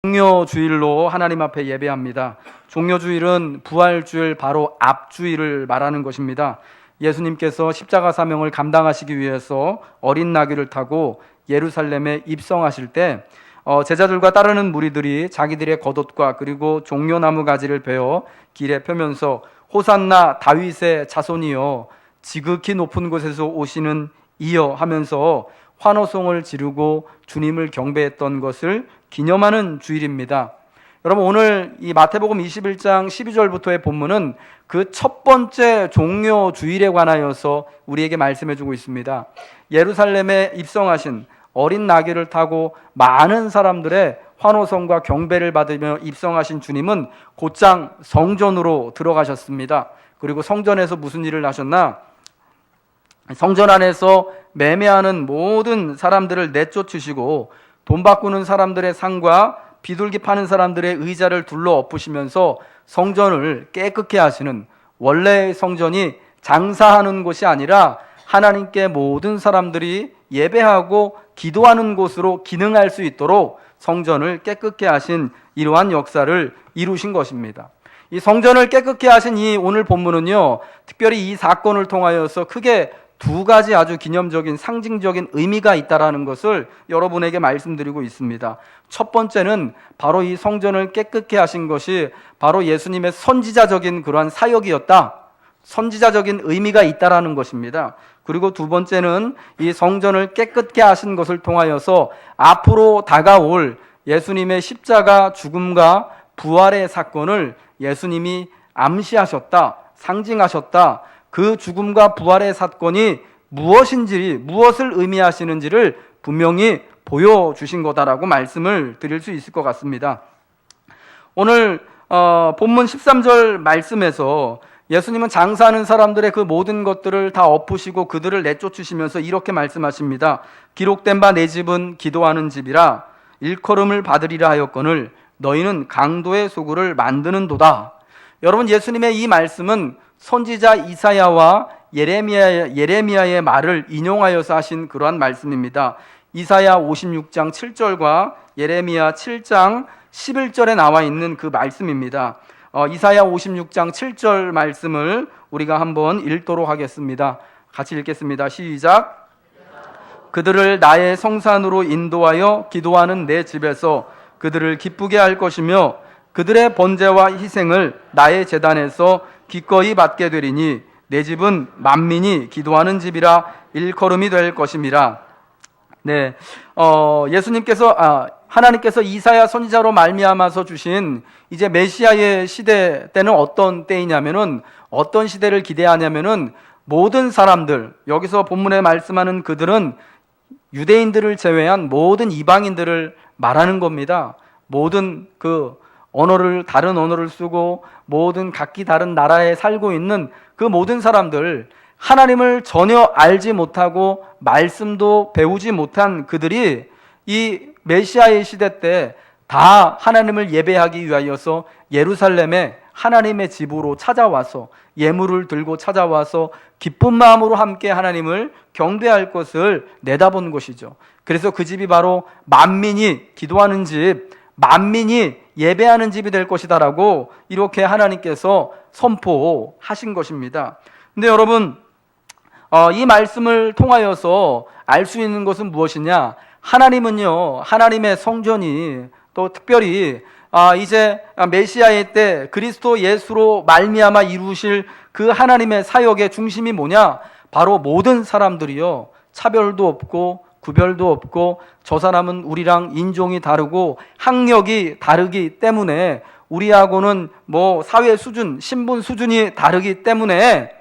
종료주일로 하나님 앞에 예배합니다. 종료주일은 부활주일 바로 앞주일을 말하는 것입니다. 예수님께서 십자가 사명을 감당하시기 위해서 어린 나귀를 타고 예루살렘에 입성하실 때 제자들과 따르는 무리들이 자기들의 겉옷과 그리고 종려나무 가지를 베어 길에 펴면서 호산나 다윗의 자손이여 지극히 높은 곳에서 오시는 이여 하면서 환호성을 지르고 주님을 경배했던 것을 기념하는 주일입니다. 여러분, 오늘 이 마태복음 21장 12절부터의 본문은 그 첫 번째 종료 주일에 관하여서 우리에게 말씀해 주고 있습니다. 예루살렘에 입성하신 어린 나귀를 타고 많은 사람들의 환호성과 경배를 받으며 입성하신 주님은 곧장 성전으로 들어가셨습니다. 그리고 성전에서 무슨 일을 하셨나? 성전 안에서 매매하는 모든 사람들을 내쫓으시고 돈 바꾸는 사람들의 상과 비둘기 파는 사람들의 의자를 둘러 엎으시면서 성전을 깨끗게 하시는, 원래의 성전이 장사하는 곳이 아니라 하나님께 모든 사람들이 예배하고 기도하는 곳으로 기능할 수 있도록 성전을 깨끗게 하신 이러한 역사를 이루신 것입니다. 이 성전을 깨끗게 하신 이 오늘 본문은요, 특별히 이 사건을 통하여서 크게 두 가지 아주 기념적인 상징적인 의미가 있다라는 것을 여러분에게 말씀드리고 있습니다. 첫 번째는 바로 이 성전을 깨끗게 하신 것이 바로 예수님의 선지자적인 그러한 사역이었다, 선지자적인 의미가 있다라는 것입니다. 그리고 두 번째는 이 성전을 깨끗게 하신 것을 통하여서 앞으로 다가올 예수님의 십자가 죽음과 부활의 사건을 예수님이 암시하셨다, 상징하셨다, 그 죽음과 부활의 사건이 무엇인지, 무엇을 의미하시는지를 분명히 보여주신 거다라고 말씀을 드릴 수 있을 것 같습니다. 오늘 본문 13절 말씀에서 예수님은 장사하는 사람들의 그 모든 것들을 다 엎으시고 그들을 내쫓으시면서 이렇게 말씀하십니다. 기록된 바 내 집은 기도하는 집이라 일컬음을 받으리라 하였거늘 너희는 강도의 소굴을 만드는도다. 여러분, 예수님의 이 말씀은 선지자 이사야와 예레미야의 말을 인용하여서 하신 그러한 말씀입니다. 이사야 56장 7절과 예레미야 7장 11절에 나와 있는 그 말씀입니다. 이사야 56장 7절 말씀을 우리가 한번 읽도록 하겠습니다. 같이 읽겠습니다. 시작. 그들을 나의 성산으로 인도하여 기도하는 내 집에서 그들을 기쁘게 할 것이며 그들의 번제와 희생을 나의 제단에서 기꺼이 받게 되리니 내 집은 만민이 기도하는 집이라 일컬음이 될 것임이라. 네, 하나님께서 이사야 선지자로 말미암아서 주신 이제 메시아의 시대 때는 어떤 때이냐면은, 어떤 시대를 기대하냐면은 모든 사람들, 여기서 본문에 말씀하는 그들은 유대인들을 제외한 모든 이방인들을 말하는 겁니다. 모든 다른 언어를 쓰고 모든 각기 다른 나라에 살고 있는 그 모든 사람들, 하나님을 전혀 알지 못하고 말씀도 배우지 못한 그들이 이 메시아의 시대 때 다 하나님을 예배하기 위하여서 예루살렘에 하나님의 집으로 찾아와서 예물을 들고 찾아와서 기쁜 마음으로 함께 하나님을 경배할 것을 내다본 것이죠. 그래서 그 집이 바로 만민이 기도하는 집, 만민이 예배하는 집이 될 것이다라고 이렇게 하나님께서 선포하신 것입니다. 근데 여러분, 이 말씀을 통하여서 알 수 있는 것은 무엇이냐? 하나님은요, 하나님의 성전이 또 특별히 이제 메시아의 때 그리스도 예수로 말미암아 이루실 그 하나님의 사역의 중심이 뭐냐? 바로 모든 사람들이요, 차별도 없고 구별도 없고 저 사람은 우리랑 인종이 다르고 학력이 다르기 때문에 우리하고는 사회 수준, 신분 수준이 다르기 때문에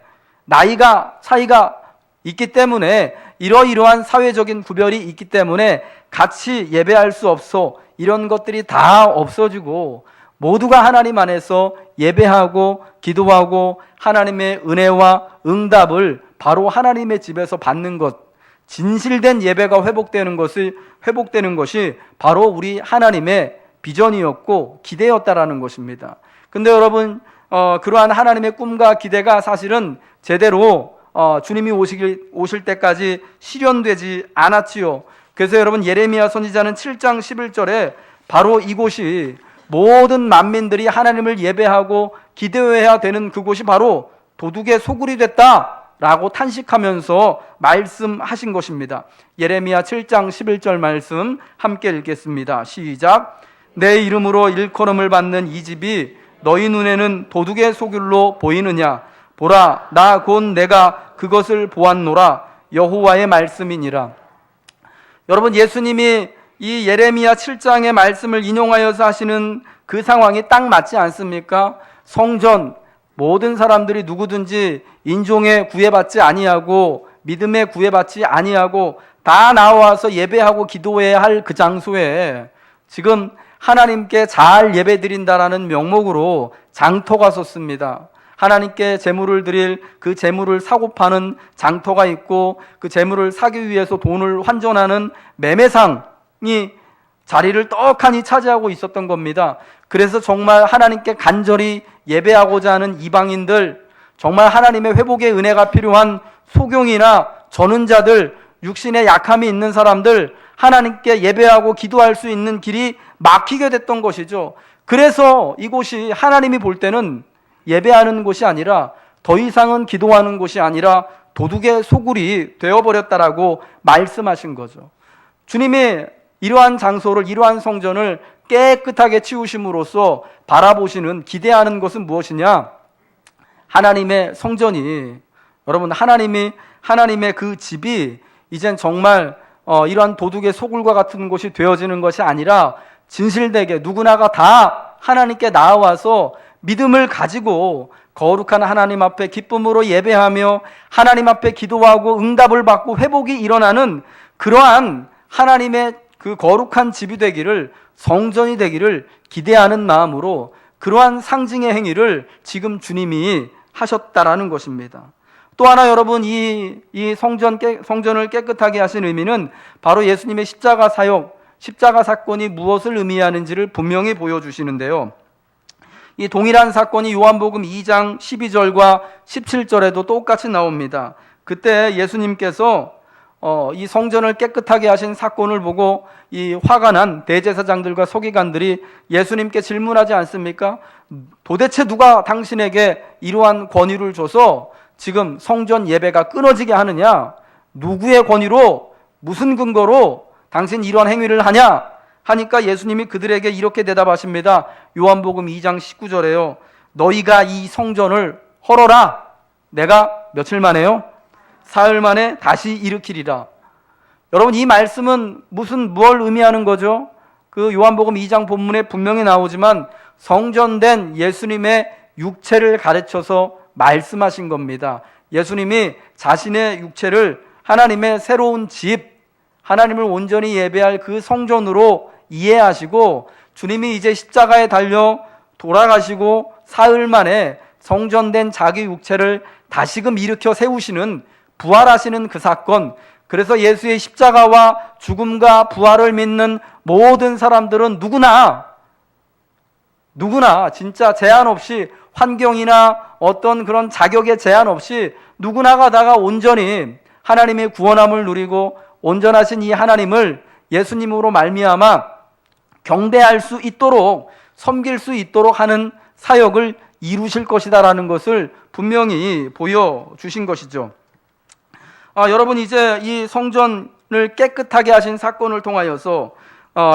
차이가 있기 때문에 이러이러한 사회적인 구별이 있기 때문에 같이 예배할 수 없어, 이런 것들이 다 없어지고 모두가 하나님 안에서 예배하고 기도하고 하나님의 은혜와 응답을 바로 하나님의 집에서 받는 것, 진실된 예배가 회복되는 것이 바로 우리 하나님의 비전이었고 기대였다라는 것입니다. 근데 여러분, 그러한 하나님의 꿈과 기대가 사실은 제대로 주님이 오실 때까지 실현되지 않았지요. 그래서 여러분, 예레미야 선지자는 7장 11절에 바로 이곳이 모든 만민들이 하나님을 예배하고 기도해야 되는 그곳이 바로 도둑의 소굴이 됐다라고 탄식하면서 말씀하신 것입니다. 예레미야 7장 11절 말씀 함께 읽겠습니다. 시작. 내 이름으로 일컬음을 받는 이 집이 너희 눈에는 도둑의 소굴로 보이느냐? 보라, 나 곧 내가 그것을 보았노라. 여호와의 말씀이니라. 여러분, 예수님이 이 예레미야 7장의 말씀을 인용하여서 하시는 그 상황이 딱 맞지 않습니까? 성전, 모든 사람들이 누구든지 인종에 구애받지 아니하고 믿음에 구애받지 아니하고 다 나와서 예배하고 기도해야 할 그 장소에 지금 하나님께 잘 예배드린다라는 명목으로 장터가 섰습니다. 하나님께 제물을 드릴 그 제물을 사고 파는 장터가 있고 그 제물을 사기 위해서 돈을 환전하는 매매상이 자리를 떡하니 차지하고 있었던 겁니다. 그래서 정말 하나님께 간절히 예배하고자 하는 이방인들, 정말 하나님의 회복의 은혜가 필요한 소경이나 전은자들, 육신의 약함이 있는 사람들, 하나님께 예배하고 기도할 수 있는 길이 막히게 됐던 것이죠. 그래서 이곳이 하나님이 볼 때는 예배하는 곳이 아니라, 더 이상은 기도하는 곳이 아니라 도둑의 소굴이 되어버렸다라고 말씀하신 거죠. 주님이 이러한 장소를, 이러한 성전을 깨끗하게 치우심으로써 바라보시는, 기대하는 것은 무엇이냐? 하나님의 성전이, 여러분, 하나님의 그 집이 이젠 정말 이러한 도둑의 소굴과 같은 곳이 되어지는 것이 아니라 진실되게 누구나가 다 하나님께 나아와서 믿음을 가지고 거룩한 하나님 앞에 기쁨으로 예배하며 하나님 앞에 기도하고 응답을 받고 회복이 일어나는 그러한 하나님의 그 거룩한 집이 되기를, 성전이 되기를 기대하는 마음으로 그러한 상징의 행위를 지금 주님이 하셨다라는 것입니다. 또 하나 여러분, 이 성전을 깨끗하게 하신 의미는 바로 예수님의 십자가 사역, 십자가 사건이 무엇을 의미하는지를 분명히 보여주시는데요. 이 동일한 사건이 요한복음 2장 12절과 17절에도 똑같이 나옵니다. 그때 예수님께서 이 성전을 깨끗하게 하신 사건을 보고 이 화가 난 대제사장들과 서기관들이 예수님께 질문하지 않습니까? 도대체 누가 당신에게 이러한 권위를 줘서 지금 성전 예배가 끊어지게 하느냐? 누구의 권위로, 무슨 근거로 당신 이러한 행위를 하냐? 하니까 예수님이 그들에게 이렇게 대답하십니다. 요한복음 2장 19절에요. 너희가 이 성전을 헐어라. 내가 며칠 만에요? 사흘 만에 다시 일으키리라. 여러분, 이 말씀은 뭘 의미하는 거죠? 그 요한복음 2장 본문에 분명히 나오지만 성전된 예수님의 육체를 가르쳐서 말씀하신 겁니다. 예수님이 자신의 육체를 하나님의 새로운 집, 하나님을 온전히 예배할 그 성전으로 이해하시고 주님이 이제 십자가에 달려 돌아가시고 사흘 만에 성전된 자기 육체를 다시금 일으켜 세우시는, 부활하시는 그 사건, 그래서 예수의 십자가와 죽음과 부활을 믿는 모든 사람들은 누구나 진짜 제한 없이, 환경이나 어떤 그런 자격의 제한 없이 누구나가 다가 온전히 하나님의 구원함을 누리고 온전하신 이 하나님을 예수님으로 말미암아 경배할 수 있도록, 섬길 수 있도록 하는 사역을 이루실 것이다라는 것을 분명히 보여주신 것이죠. 여러분, 이제 이 성전을 깨끗하게 하신 사건을 통하여서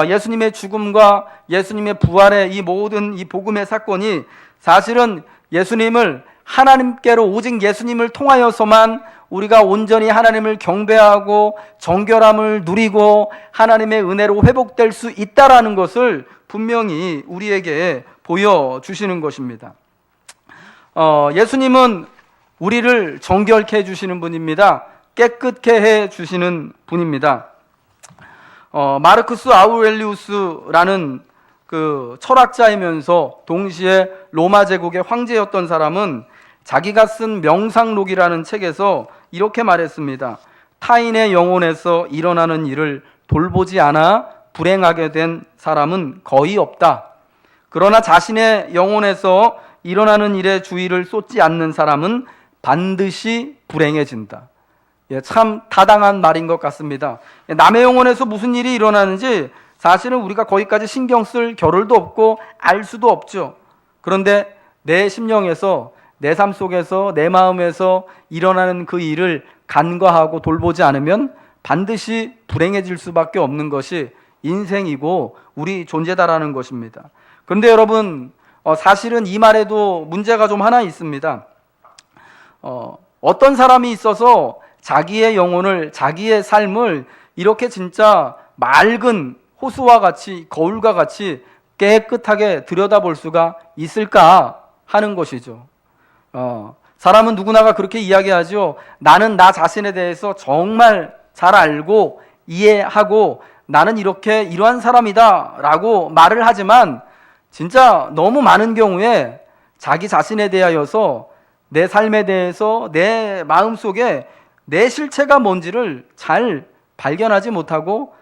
예수님의 죽음과 예수님의 부활의 이 모든 이 복음의 사건이 사실은 예수님을, 하나님께로 오직 예수님을 통하여서만 우리가 온전히 하나님을 경배하고 정결함을 누리고 하나님의 은혜로 회복될 수 있다라는 것을 분명히 우리에게 보여주시는 것입니다. 예수님은 우리를 정결케 해주시는 분입니다. 깨끗게 해주시는 분입니다. 마르쿠스 아우렐리우스라는 그 철학자이면서 동시에 로마 제국의 황제였던 사람은 자기가 쓴 명상록이라는 책에서 이렇게 말했습니다. 타인의 영혼에서 일어나는 일을 돌보지 않아 불행하게 된 사람은 거의 없다. 그러나 자신의 영혼에서 일어나는 일에 주의를 쏟지 않는 사람은 반드시 불행해진다. 참 타당한 말인 것 같습니다. 남의 영혼에서 무슨 일이 일어나는지 사실은 우리가 거기까지 신경 쓸 겨를도 없고 알 수도 없죠. 그런데 내 심령에서, 내 삶 속에서, 내 마음에서 일어나는 그 일을 간과하고 돌보지 않으면 반드시 불행해질 수밖에 없는 것이 인생이고 우리 존재다라는 것입니다. 그런데 여러분, 사실은 이 말에도 문제가 좀 하나 있습니다. 어떤 사람이 있어서 자기의 영혼을, 자기의 삶을 이렇게 진짜 맑은 호수와 같이, 거울과 같이 깨끗하게 들여다볼 수가 있을까 하는 것이죠. 사람은 누구나가 그렇게 이야기하죠. 나는 나 자신에 대해서 정말 잘 알고 이해하고 나는 이러한 사람이다 라고 말을 하지만 진짜 너무 많은 경우에 자기 자신에 대하여서, 내 삶에 대해서, 내 마음속에 내 실체가 뭔지를 잘 발견하지 못하고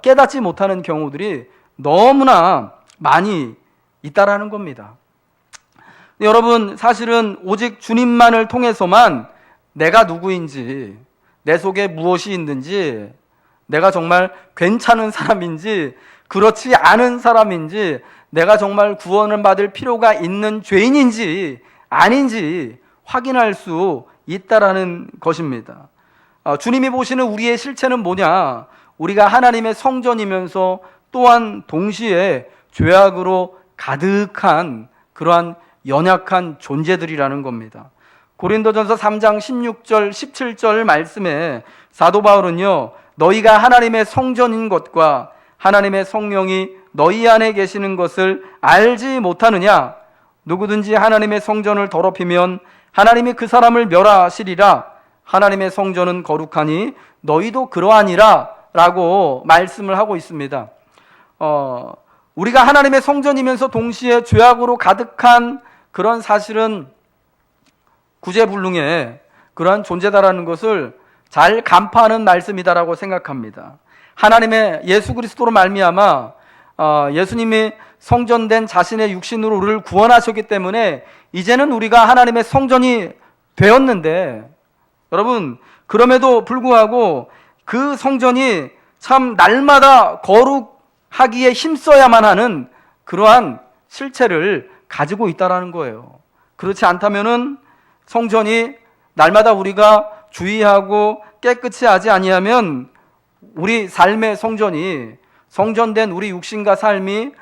깨닫지 못하는 경우들이 너무나 많이 있다라는 겁니다. 여러분, 사실은 오직 주님만을 통해서만 내가 누구인지, 내 속에 무엇이 있는지, 내가 정말 괜찮은 사람인지 그렇지 않은 사람인지, 내가 정말 구원을 받을 필요가 있는 죄인인지 아닌지 확인할 수 있다라는 것입니다. 주님이 보시는 우리의 실체는 뭐냐? 우리가 하나님의 성전이면서 또한 동시에 죄악으로 가득한 그러한 연약한 존재들이라는 겁니다. 고린도전서 3장 16절 17절 말씀에 사도 바울은요, 너희가 하나님의 성전인 것과 하나님의 성령이 너희 안에 계시는 것을 알지 못하느냐? 누구든지 하나님의 성전을 더럽히면 하나님이 그 사람을 멸하시리라. 하나님의 성전은 거룩하니 너희도 그러하니라 라고 말씀을 하고 있습니다. 우리가 하나님의 성전이면서 동시에 죄악으로 가득한 그런 사실은 구제불능의 그러한 존재다라는 것을 잘 간파하는 말씀이다라고 생각합니다. 하나님의 예수 그리스도로 말미암아 예수님이 성전된 자신의 육신으로 우리를 구원하셨기 때문에 이제는 우리가 하나님의 성전이 되었는데, 여러분, 그럼에도 불구하고 그 성전이 참 날마다 거룩하기에 힘써야만 하는 그러한 실체를 가지고 있다라는 거예요. 그렇지 않다면은 성전이 날마다 우리가 주의하고 깨끗이 하지 아니하면 우리 삶의 성전이, 성전된 우리 육신과 삶이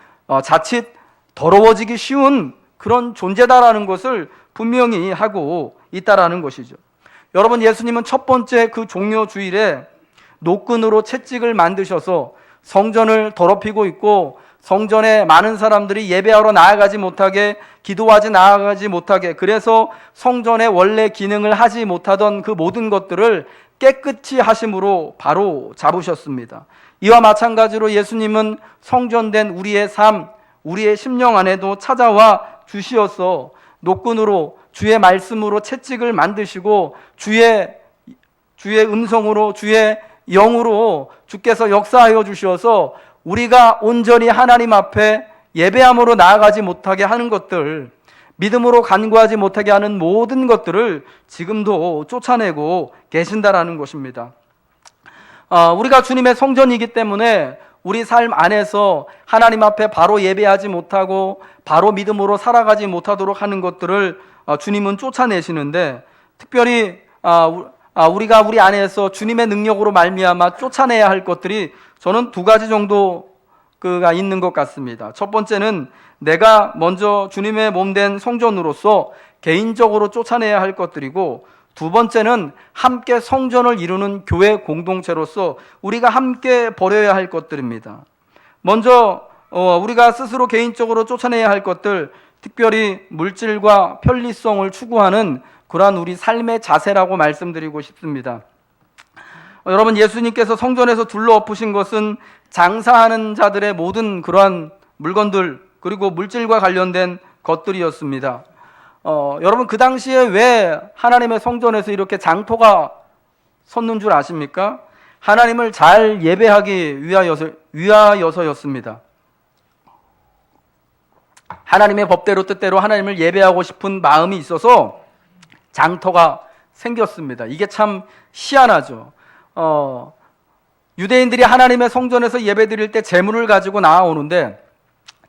자칫 더러워지기 쉬운 그런 존재다라는 것을 분명히 하고 있다라는 것이죠. 여러분, 예수님은 첫 번째 그 종려 주일에 노끈으로 채찍을 만드셔서 성전을 더럽히고 있고, 성전에 많은 사람들이 예배하러 나아가지 못하게, 기도하지 나아가지 못하게, 그래서 성전의 원래 기능을 하지 못하던 그 모든 것들을 깨끗이 하심으로 바로 잡으셨습니다. 이와 마찬가지로 예수님은 성전된 우리의 삶, 우리의 심령 안에도 찾아와 주시어서 노끈으로, 주의 말씀으로 채찍을 만드시고 주의 음성으로, 주의 영으로 주께서 역사하여 주셔서 우리가 온전히 하나님 앞에 예배함으로 나아가지 못하게 하는 것들, 믿음으로 간구하지 못하게 하는 모든 것들을 지금도 쫓아내고 계신다라는 것입니다. 우리가 주님의 성전이기 때문에 우리 삶 안에서 하나님 앞에 바로 예배하지 못하고 바로 믿음으로 살아가지 못하도록 하는 것들을 주님은 쫓아내시는데, 특별히 우리가 우리 안에서 주님의 능력으로 말미암아 쫓아내야 할 것들이 저는 두 가지 정도가 있는 것 같습니다. 첫 번째는 내가 먼저 주님의 몸된 성전으로서 개인적으로 쫓아내야 할 것들이고, 두 번째는 함께 성전을 이루는 교회 공동체로서 우리가 함께 버려야 할 것들입니다. 먼저 우리가 스스로 개인적으로 쫓아내야 할 것들, 특별히 물질과 편리성을 추구하는 그러한 우리 삶의 자세라고 말씀드리고 싶습니다. 여러분, 예수님께서 성전에서 둘러엎으신 것은 장사하는 자들의 모든 그러한 물건들, 그리고 물질과 관련된 것들이었습니다. 여러분, 그 당시에 왜 하나님의 성전에서 이렇게 장터가 섰는 줄 아십니까? 하나님을 잘 예배하기 위하여서였습니다. 하나님의 법대로 뜻대로 하나님을 예배하고 싶은 마음이 있어서 장터가 생겼습니다. 이게 참 희한하죠. 유대인들이 하나님의 성전에서 예배드릴 때 제물을 가지고 나아오는데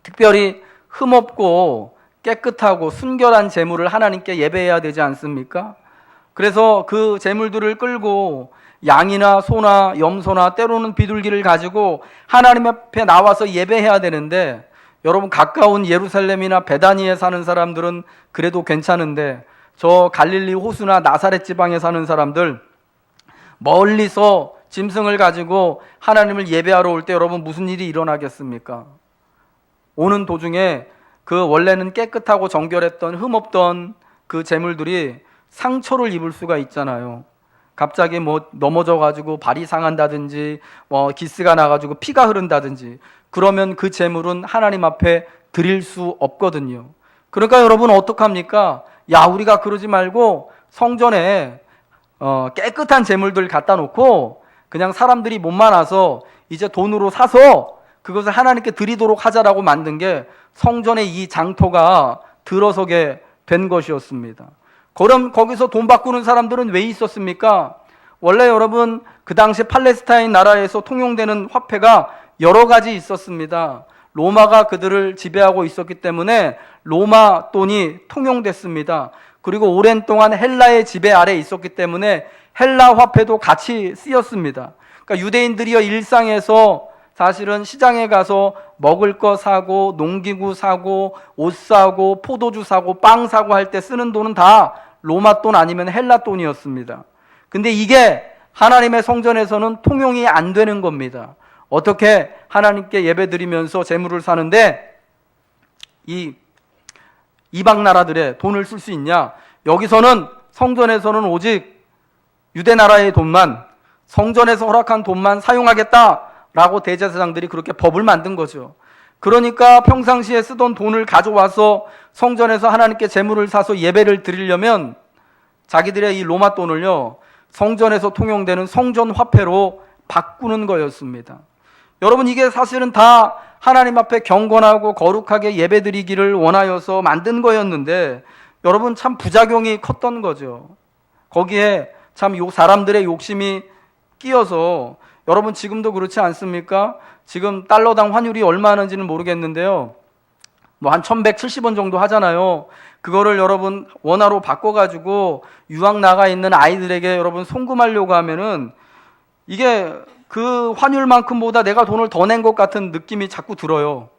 특별히 흠없고 깨끗하고 순결한 제물을 하나님께 예배해야 되지 않습니까? 그래서 그 제물들을 끌고 양이나 소나 염소나 때로는 비둘기를 가지고 하나님 앞에 나와서 예배해야 되는데, 여러분 가까운 예루살렘이나 베다니에 사는 사람들은 그래도 괜찮은데 저 갈릴리 호수나 나사렛 지방에 사는 사람들 멀리서 짐승을 가지고 하나님을 예배하러 올 때 여러분 무슨 일이 일어나겠습니까? 오는 도중에 그 원래는 깨끗하고 정결했던 흠없던 그 제물들이 상처를 입을 수가 있잖아요. 갑자기 뭐 넘어져 가지고 발이 상한다든지 기스가 나 가지고 피가 흐른다든지, 그러면 그 제물은 하나님 앞에 드릴 수 없거든요. 그러니까 여러분 어떡합니까? 야, 우리가 그러지 말고 성전에 깨끗한 제물들 갖다 놓고 그냥 사람들이 못 많아서 이제 돈으로 사서 그것을 하나님께 드리도록 하자라고 만든 게 성전의 이 장터가 들어서게 된 것이었습니다. 그럼 거기서 돈 바꾸는 사람들은 왜 있었습니까? 원래 여러분 그 당시 팔레스타인 나라에서 통용되는 화폐가 여러 가지 있었습니다. 로마가 그들을 지배하고 있었기 때문에 로마 돈이 통용됐습니다. 그리고 오랜 동안 헬라의 지배 아래에 있었기 때문에 헬라 화폐도 같이 쓰였습니다. 그러니까 유대인들이여 일상에서 사실은 시장에 가서 먹을 거 사고 농기구 사고 옷 사고 포도주 사고 빵 사고 할 때 쓰는 돈은 다 로마 돈 아니면 헬라 돈이었습니다. 근데 이게 하나님의 성전에서는 통용이 안 되는 겁니다. 어떻게 하나님께 예배드리면서 재물을 사는데 이 이방 나라들의 돈을 쓸 수 있냐? 여기서는 성전에서는 오직 유대 나라의 돈만, 성전에서 허락한 돈만 사용하겠다라고 대제사장들이 그렇게 법을 만든 거죠. 그러니까 평상시에 쓰던 돈을 가져와서 성전에서 하나님께 제물을 사서 예배를 드리려면 자기들의 이 로마 돈을요, 성전에서 통용되는 성전 화폐로 바꾸는 거였습니다. 여러분 이게 사실은 다 하나님 앞에 경건하고 거룩하게 예배드리기를 원하여서 만든 거였는데 여러분 참 부작용이 컸던 거죠. 거기에 참 사람들의 욕심이 끼어서, 여러분 지금도 그렇지 않습니까? 지금 달러당 환율이 얼마 하는지는 모르겠는데요, 뭐 한 1170원 정도 하잖아요. 그거를 여러분 원화로 바꿔가지고 유학 나가 있는 아이들에게 여러분 송금하려고 하면은 이게 그 환율만큼보다 내가 돈을 더 낸 것 같은 느낌이 자꾸 들어요.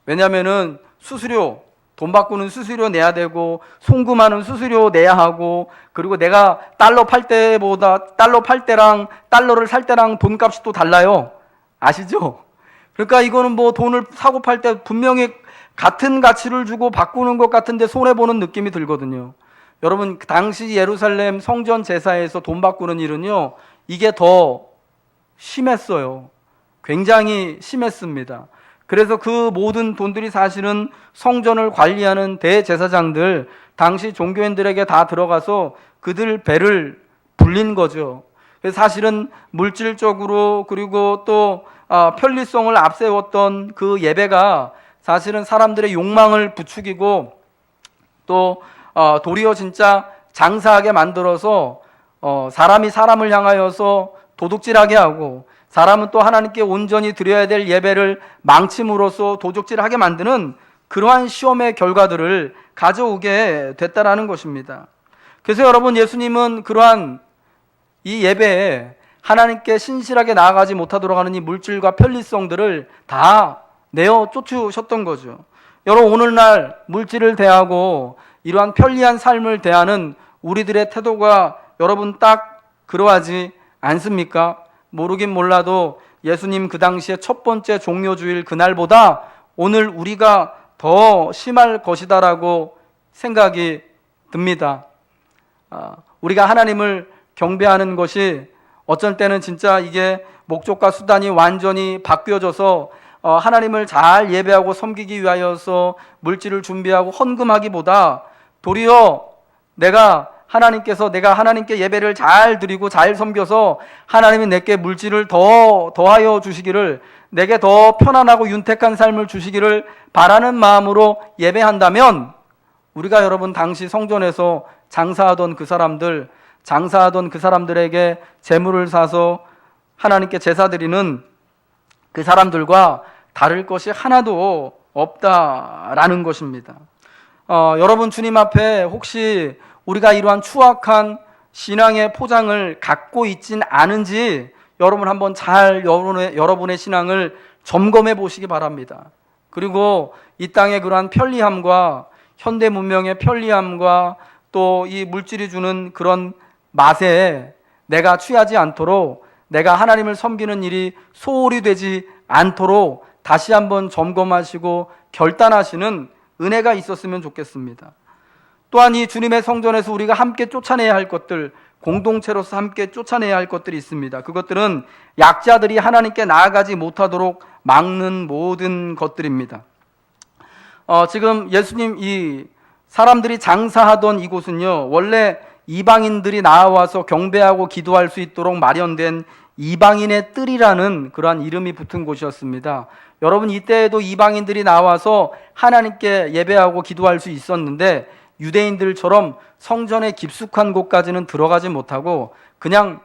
왜냐면은 수수료, 돈 바꾸는 수수료 내야 되고 송금하는 수수료 내야 하고, 그리고 내가 달러 팔 때랑 달러를 살 때랑 돈값이 또 달라요. 아시죠? 그러니까 이거는 뭐 돈을 사고 팔 때 분명히 같은 가치를 주고 바꾸는 것 같은데 손해보는 느낌이 들거든요. 여러분 당시 예루살렘 성전 제사에서 돈 바꾸는 일은요, 이게 더 심했어요. 굉장히 심했습니다. 그래서 그 모든 돈들이 사실은 성전을 관리하는 대제사장들, 당시 종교인들에게 다 들어가서 그들 배를 불린 거죠. 그래서 사실은 물질적으로 그리고 또 편리성을 앞세웠던 그 예배가 사실은 사람들의 욕망을 부추기고 또 도리어 진짜 장사하게 만들어서 사람이 사람을 향하여서 도둑질하게 하고, 사람은 또 하나님께 온전히 드려야 될 예배를 망침으로써 도둑질하게 만드는 그러한 시험의 결과들을 가져오게 됐다라는 것입니다. 그래서 여러분 예수님은 그러한 이 예배에 하나님께 신실하게 나아가지 못하도록 하는 이 물질과 편리성들을 다 내어 쫓으셨던 거죠. 여러분 오늘날 물질을 대하고 이러한 편리한 삶을 대하는 우리들의 태도가 여러분 딱 그러하지 않습니까? 모르긴 몰라도 예수님 그 당시에 첫 번째 종료주일 그날보다 오늘 우리가 더 심할 것이다라고 생각이 듭니다. 우리가 하나님을 경배하는 것이 어쩔 때는 진짜 이게 목적과 수단이 완전히 바뀌어져서 하나님을 잘 예배하고 섬기기 위하여서 물질을 준비하고 헌금하기보다 도리어 내가 하나님께 예배를 잘 드리고 잘 섬겨서 하나님이 내게 물질을 더하여 주시기를, 내게 더 편안하고 윤택한 삶을 주시기를 바라는 마음으로 예배한다면, 우리가 여러분 당시 성전에서 장사하던 그 사람들에게 재물을 사서 하나님께 제사 드리는 그 사람들과 다를 것이 하나도 없다라는 것입니다. 여러분, 주님 앞에 혹시 우리가 이러한 추악한 신앙의 포장을 갖고 있진 않은지 여러분 한번 잘 여러분의 신앙을 점검해 보시기 바랍니다. 그리고 이 땅의 그러한 편리함과 현대 문명의 편리함과 또 이 물질이 주는 그런 맛에 내가 취하지 않도록, 내가 하나님을 섬기는 일이 소홀히 되지 않도록 다시 한번 점검하시고 결단하시는 은혜가 있었으면 좋겠습니다. 또한 이 주님의 성전에서 우리가 함께 쫓아내야 할 것들, 공동체로서 함께 쫓아내야 할 것들이 있습니다. 그것들은 약자들이 하나님께 나아가지 못하도록 막는 모든 것들입니다. 지금 예수님 이 사람들이 장사하던 이곳은요, 원래 이방인들이 나와서 경배하고 기도할 수 있도록 마련된 이방인의 뜰이라는 그러한 이름이 붙은 곳이었습니다. 여러분, 이때에도 이방인들이 나와서 하나님께 예배하고 기도할 수 있었는데 유대인들처럼 성전에 깊숙한 곳까지는 들어가지 못하고 그냥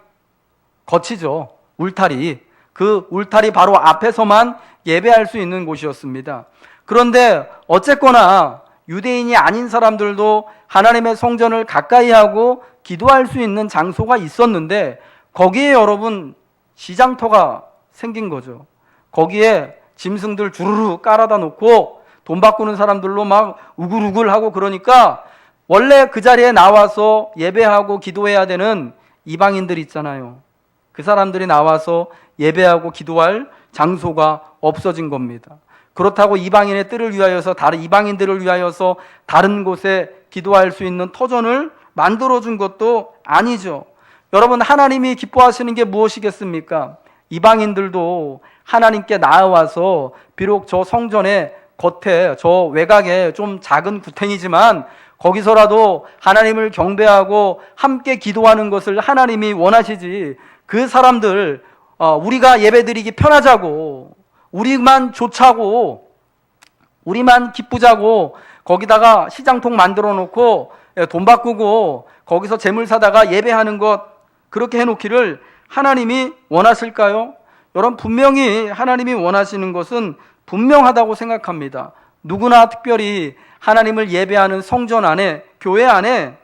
거치죠. 울타리. 그 울타리 바로 앞에서만 예배할 수 있는 곳이었습니다. 그런데 어쨌거나 유대인이 아닌 사람들도 하나님의 성전을 가까이 하고 기도할 수 있는 장소가 있었는데 거기에 여러분 시장터가 생긴 거죠. 거기에 짐승들 주르르 깔아다 놓고 돈 바꾸는 사람들로 막 우글우글하고 그러니까 원래 그 자리에 나와서 예배하고 기도해야 되는 이방인들 있잖아요. 그 사람들이 나와서 예배하고 기도할 장소가 없어진 겁니다. 그렇다고 이방인의 뜰을 위하여서 다른 이방인들을 위하여서 다른 곳에 기도할 수 있는 터전을 만들어준 것도 아니죠. 여러분, 하나님이 기뻐하시는 게 무엇이겠습니까? 이방인들도 하나님께 나아와서 비록 저 성전의 겉에 저 외곽에 좀 작은 구탱이지만 거기서라도 하나님을 경배하고 함께 기도하는 것을 하나님이 원하시지, 그 사람들 우리가 예배드리기 편하자고, 우리만 좋자고, 우리만 기쁘자고 거기다가 시장통 만들어 놓고 돈 바꾸고 거기서 재물 사다가 예배하는 것, 그렇게 해놓기를 하나님이 원하실까요? 여러분, 분명히 하나님이 원하시는 것은 분명하다고 생각합니다. 누구나 특별히 하나님을 예배하는 성전 안에, 교회 안에,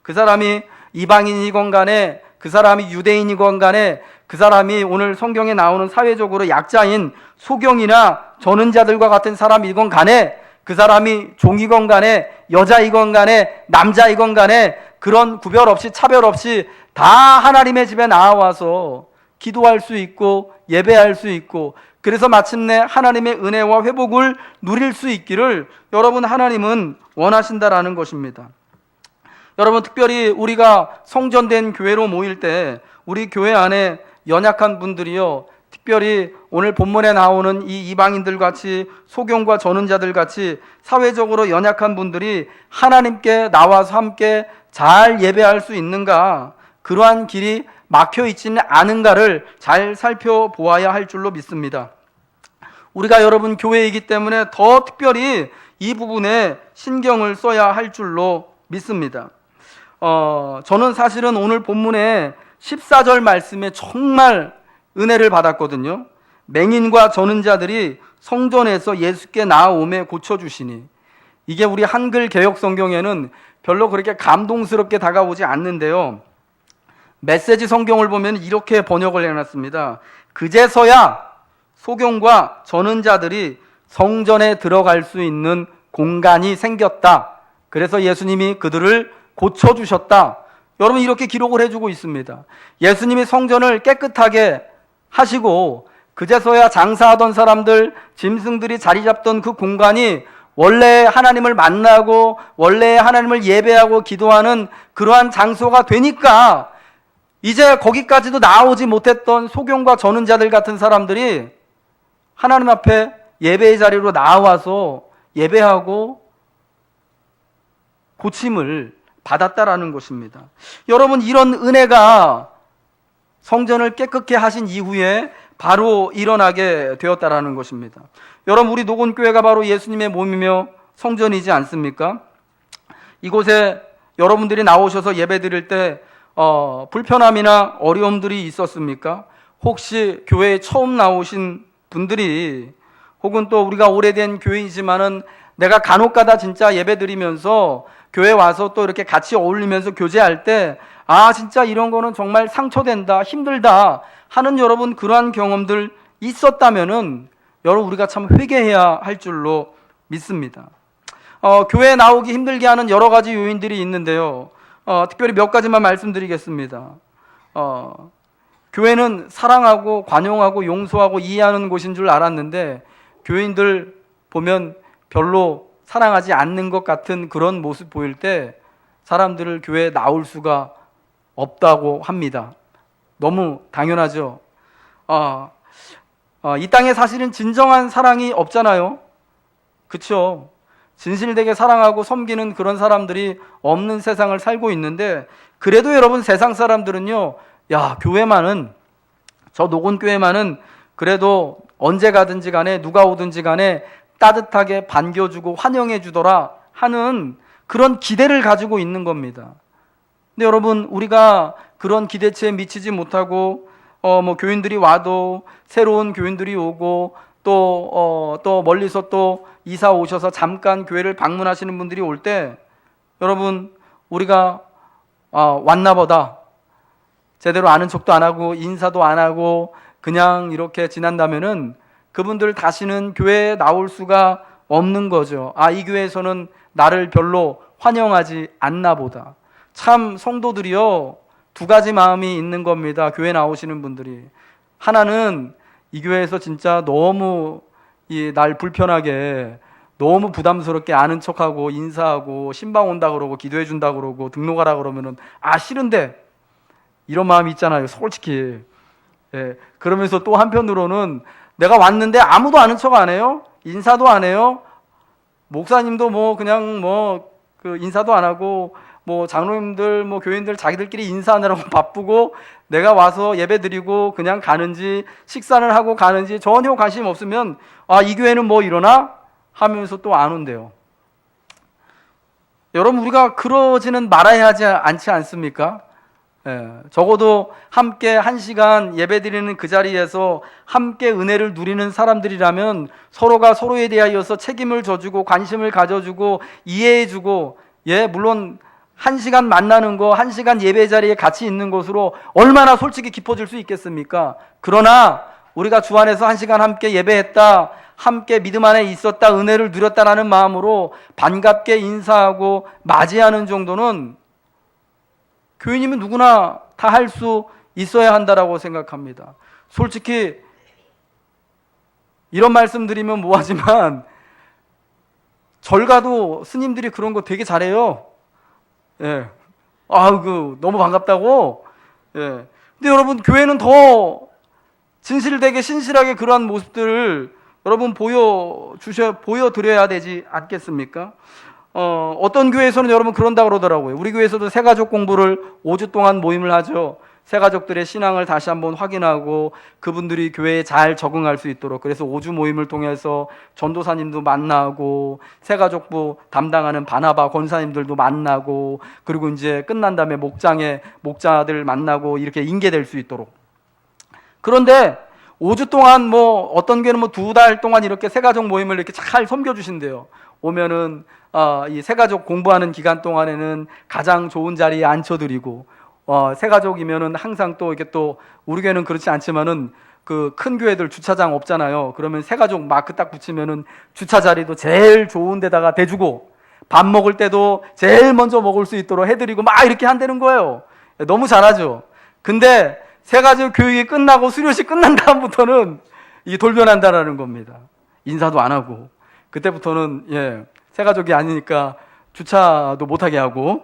그 사람이 이방인이건 간에 그 사람이 유대인이건 간에 그 사람이 오늘 성경에 나오는 사회적으로 약자인 소경이나 전은자들과 같은 사람이건 간에 그 사람이 종이건 간에 여자이건 간에 남자이건 간에 그런 구별 없이 차별 없이 다 하나님의 집에 나와서 기도할 수 있고 예배할 수 있고, 그래서 마침내 하나님의 은혜와 회복을 누릴 수 있기를 여러분 하나님은 원하신다라는 것입니다. 여러분, 특별히 우리가 성전된 교회로 모일 때 우리 교회 안에 연약한 분들이요, 특별히 오늘 본문에 나오는 이 이방인들 같이 소경과 전은자들 같이 사회적으로 연약한 분들이 하나님께 나와서 함께 잘 예배할 수 있는가, 그러한 길이 막혀 있지는 않은가를 잘 살펴보아야 할 줄로 믿습니다. 우리가 여러분 교회이기 때문에 더 특별히 이 부분에 신경을 써야 할 줄로 믿습니다. 저는 사실은 오늘 본문에 14절 말씀에 정말 은혜를 받았거든요. 맹인과 전은자들이 성전에서 예수께 나아오매 고쳐주시니, 이게 우리 한글 개역 성경에는 별로 그렇게 감동스럽게 다가오지 않는데요, 메시지 성경을 보면 이렇게 번역을 해놨습니다. 그제서야 소경과 전은자들이 성전에 들어갈 수 있는 공간이 생겼다. 그래서 예수님이 그들을 고쳐주셨다. 여러분, 이렇게 기록을 해주고 있습니다. 예수님이 성전을 깨끗하게 하시고 그제서야 장사하던 사람들, 짐승들이 자리 잡던 그 공간이 원래 하나님을 만나고 원래 하나님을 예배하고 기도하는 그러한 장소가 되니까 이제 거기까지도 나오지 못했던 소경과 전은자들 같은 사람들이 하나님 앞에 예배의 자리로 나와서 예배하고 고침을 받았다라는 것입니다. 여러분, 이런 은혜가 성전을 깨끗게 하신 이후에 바로 일어나게 되었다라는 것입니다. 여러분, 우리 녹원교회가 바로 예수님의 몸이며 성전이지 않습니까? 이곳에 여러분들이 나오셔서 예배 드릴 때 불편함이나 어려움들이 있었습니까? 혹시 교회에 처음 나오신 분들이, 혹은 또 우리가 오래된 교회이지만은 내가 간혹가다 진짜 예배 드리면서 교회 와서 또 이렇게 같이 어울리면서 교제할 때, 아 진짜 이런 거는 정말 상처된다, 힘들다 하는 여러분 그러한 경험들 있었다면은 여러분 우리가 참 회개해야 할 줄로 믿습니다. 교회에 나오기 힘들게 하는 여러 가지 요인들이 있는데요. 특별히 몇 가지만 말씀드리겠습니다. 교회는 사랑하고 관용하고 용서하고 이해하는 곳인 줄 알았는데 교인들 보면 별로 사랑하지 않는 것 같은 그런 모습 보일 때 사람들을 교회에 나올 수가 없다고 합니다. 너무 당연하죠. 이 땅에 사실은 진정한 사랑이 없잖아요. 그렇죠? 진실되게 사랑하고 섬기는 그런 사람들이 없는 세상을 살고 있는데, 그래도 여러분 세상 사람들은요, 야 교회만은, 저 녹원교회만은 그래도 언제 가든지 간에 누가 오든지 간에 따뜻하게 반겨주고 환영해 주더라 하는 그런 기대를 가지고 있는 겁니다. 근데 여러분 우리가 그런 기대치에 미치지 못하고 교인들이 와도, 새로운 교인들이 오고, 또 멀리서 또 이사 오셔서 잠깐 교회를 방문하시는 분들이 올 때, 여러분 우리가 왔나 보다, 제대로 아는 척도 안 하고 인사도 안 하고 그냥 이렇게 지난다면은 그분들 다시는 교회에 나올 수가 없는 거죠. 이 교회에서는 나를 별로 환영하지 않나 보다. 참 성도들이요, 두 가지 마음이 있는 겁니다. 교회 나오시는 분들이. 하나는 이 교회에서 진짜 너무 날 불편하게, 너무 부담스럽게 아는 척하고 인사하고 신방 온다 그러고 기도해 준다 그러고 등록하라 그러면은 싫은데, 이런 마음이 있잖아요, 솔직히. 그러면서 또 한편으로는 내가 왔는데 아무도 아는 척 안 해요, 인사도 안 해요, 목사님도 그냥 인사도 안 하고, 장로님들 교인들 자기들끼리 인사하느라고 바쁘고, 내가 와서 예배 드리고 그냥 가는지 식사를 하고 가는지 전혀 관심 없으면 이 교회는 이러나 하면서 또 안 온대요. 여러분 우리가 그러지는 말아야 하지 않지 않습니까? 적어도 함께 1시간 예배 드리는 그 자리에서 함께 은혜를 누리는 사람들이라면 서로가 서로에 대하여서 책임을 져주고 관심을 가져주고 이해해주고, 물론 1시간 만나는 거, 1시간 예배 자리에 같이 있는 것으로 얼마나 솔직히 깊어질 수 있겠습니까? 그러나 우리가 주 안에서 1시간 함께 예배했다, 함께 믿음 안에 있었다, 은혜를 누렸다라는 마음으로 반갑게 인사하고 맞이하는 정도는 교인이면 누구나 다 할 수 있어야 한다라고 생각합니다. 솔직히 이런 말씀 드리면 뭐하지만 절 가도 스님들이 그런 거 되게 잘해요. 너무 반갑다고. 근데 여러분 교회는 더 진실되게 신실하게 그러한 모습들을 여러분 보여드려야 되지 않겠습니까? 어떤 교회에서는 여러분 그런다 그러더라고요. 우리 교회에서도 새가족 공부를 5주 동안 모임을 하죠. 새가족들의 신앙을 다시 한번 확인하고 그분들이 교회에 잘 적응할 수 있도록, 그래서 5주 모임을 통해서 전도사님도 만나고 새가족부 담당하는 바나바 권사님들도 만나고, 그리고 이제 끝난 다음에 목자들 만나고 이렇게 인계될 수 있도록. 그런데 5주 동안 어떤 교회는 2달 동안 이렇게 새가족 모임을 이렇게 잘 섬겨주신대요. 오면은 이 새가족 공부하는 기간 동안에는 가장 좋은 자리에 앉혀드리고, 새가족이면은 항상 또 이렇게, 또 우리 교회는 그렇지 않지만은 그 큰 교회들 주차장 없잖아요. 그러면 새가족 마크 딱 붙이면은 주차 자리도 제일 좋은 데다가 대주고, 밥 먹을 때도 제일 먼저 먹을 수 있도록 해드리고 이렇게 한다는 거예요. 너무 잘하죠. 근데 새가족 교육이 끝나고 수료식 끝난 다음부터는 이게 돌변한다라는 겁니다. 인사도 안 하고, 그때부터는 새가족이 아니니까 주차도 못하게 하고.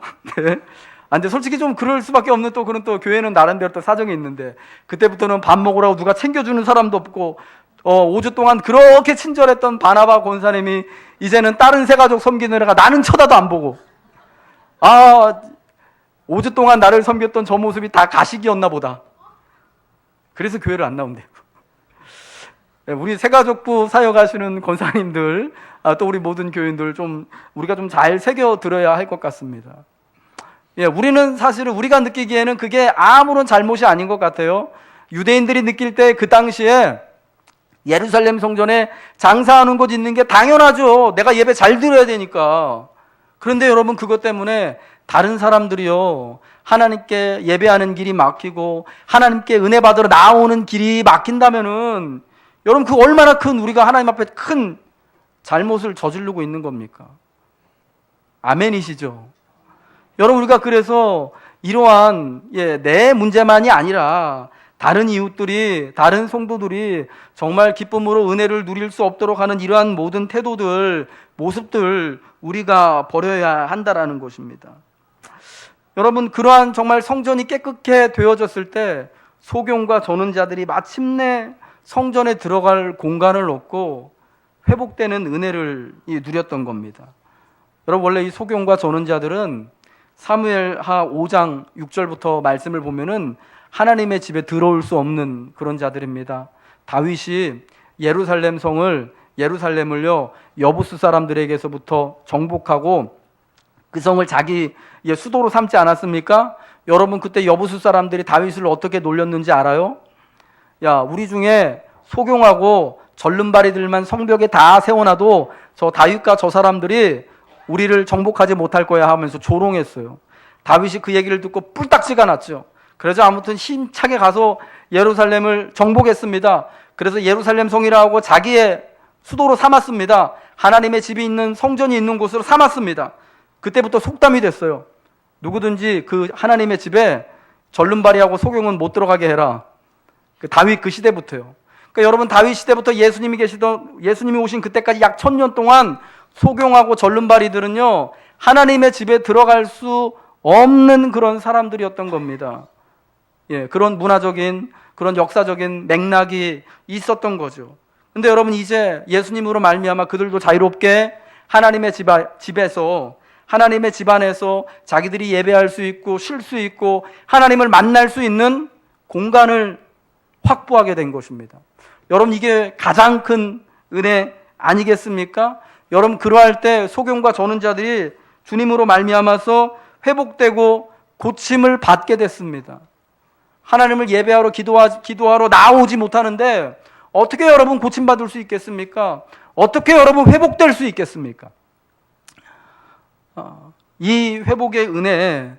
근데 솔직히 좀 그럴 수밖에 없는, 또 그런 또 교회는 나름대로 또 사정이 있는데, 그때부터는 밥 먹으라고 누가 챙겨주는 사람도 없고, 5주 동안 그렇게 친절했던 바나바 권사님이 이제는 다른 새가족 섬기느라가 나는 쳐다도 안 보고, 5주 동안 나를 섬겼던 저 모습이 다 가식이었나 보다. 그래서 교회를 안 나온대요. 우리 새가족부 사역하시는 권사님들, 또 우리 모든 교인들 우리가 좀 잘 새겨들어야 할 것 같습니다. 우리는 사실은 우리가 느끼기에는 그게 아무런 잘못이 아닌 것 같아요. 유대인들이 느낄 때 그 당시에 예루살렘 성전에 장사하는 곳 있는 게 당연하죠. 내가 예배 잘 드려야 되니까. 그런데 여러분, 그것 때문에 다른 사람들이요, 하나님께 예배하는 길이 막히고 하나님께 은혜 받으러 나오는 길이 막힌다면은 여러분, 그 얼마나 큰, 우리가 하나님 앞에 큰 잘못을 저지르고 있는 겁니까? 아멘이시죠? 여러분, 우리가 그래서 이러한 내 문제만이 아니라 다른 이웃들이, 다른 성도들이 정말 기쁨으로 은혜를 누릴 수 없도록 하는 이러한 모든 태도들, 모습들 우리가 버려야 한다라는 것입니다. 여러분, 그러한 정말 성전이 깨끗게 되어졌을 때 소경과 전원자들이 마침내 성전에 들어갈 공간을 얻고 회복되는 은혜를 누렸던 겁니다. 여러분, 원래 이 소경과 전원자들은 사무엘하 5장 6절부터 말씀을 보면은 하나님의 집에 들어올 수 없는 그런 자들입니다. 다윗이 예루살렘 성을, 예루살렘을요, 여부스 사람들에게서부터 정복하고 그 성을 자기 수도로 삼지 않았습니까? 여러분, 그때 여부스 사람들이 다윗을 어떻게 놀렸는지 알아요? 야, 우리 중에 소경하고 절름발이들만 성벽에 다 세워놔도 저 다윗과 저 사람들이 우리를 정복하지 못할 거야 하면서 조롱했어요. 다윗이 그 얘기를 듣고 뿔딱지가 났죠. 그래서 아무튼 힘차게 가서 예루살렘을 정복했습니다. 그래서 예루살렘 성이라고 자기의 수도로 삼았습니다. 하나님의 집이 있는, 성전이 있는 곳으로 삼았습니다. 그때부터 속담이 됐어요. 누구든지 그 하나님의 집에 절름발이하고 소경은 못 들어가게 해라. 그 다윗 그 시대부터요. 그러니까 여러분, 다윗 시대부터 예수님이 오신 그때까지 약 1000년 동안 소경하고 절름발이들은요, 하나님의 집에 들어갈 수 없는 그런 사람들이었던 겁니다. 그런 문화적인, 그런 역사적인 맥락이 있었던 거죠. 근데 여러분, 이제 예수님으로 말미암아 그들도 자유롭게 하나님의 집에서, 하나님의 집 안에서 자기들이 예배할 수 있고 쉴 수 있고 하나님을 만날 수 있는 공간을 확보하게 된 것입니다. 여러분, 이게 가장 큰 은혜 아니겠습니까? 여러분, 그러할 때 소경과 전원자들이 주님으로 말미암아서 회복되고 고침을 받게 됐습니다. 하나님을 예배하러 기도하러 나오지 못하는데 어떻게 여러분 고침받을 수 있겠습니까? 어떻게 여러분 회복될 수 있겠습니까? 이 회복의 은혜,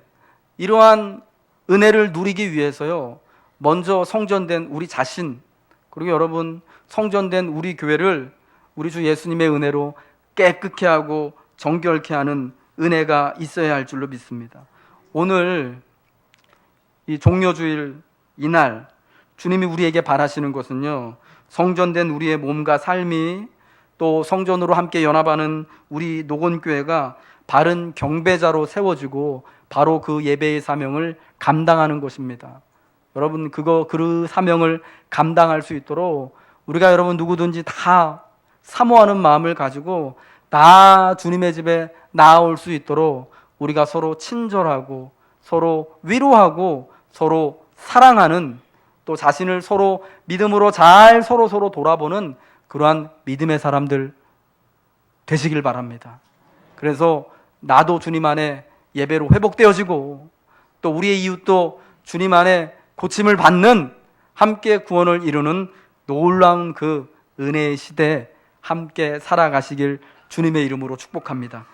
이러한 은혜를 누리기 위해서요, 먼저 성전된 우리 자신, 그리고 여러분 성전된 우리 교회를 우리 주 예수님의 은혜로 깨끗게 하고 정결케 하는 은혜가 있어야 할 줄로 믿습니다. 오늘 이 종려주일 이날 주님이 우리에게 바라시는 것은요, 성전된 우리의 몸과 삶이, 또 성전으로 함께 연합하는 우리 녹원교회가 바른 경배자로 세워지고 바로 그 예배의 사명을 감당하는 것입니다. 여러분, 그 사명을 감당할 수 있도록 우리가 여러분 누구든지 다 사모하는 마음을 가지고 다 주님의 집에 나아올 수 있도록 우리가 서로 친절하고 서로 위로하고 서로 사랑하는, 또 자신을 서로 믿음으로 잘 서로 돌아보는 그러한 믿음의 사람들 되시길 바랍니다. 그래서 나도 주님 안에 예배로 회복되어지고 또 우리의 이웃도 주님 안에 고침을 받는, 함께 구원을 이루는 놀라운 그 은혜의 시대에 함께 살아가시길 주님의 이름으로 축복합니다.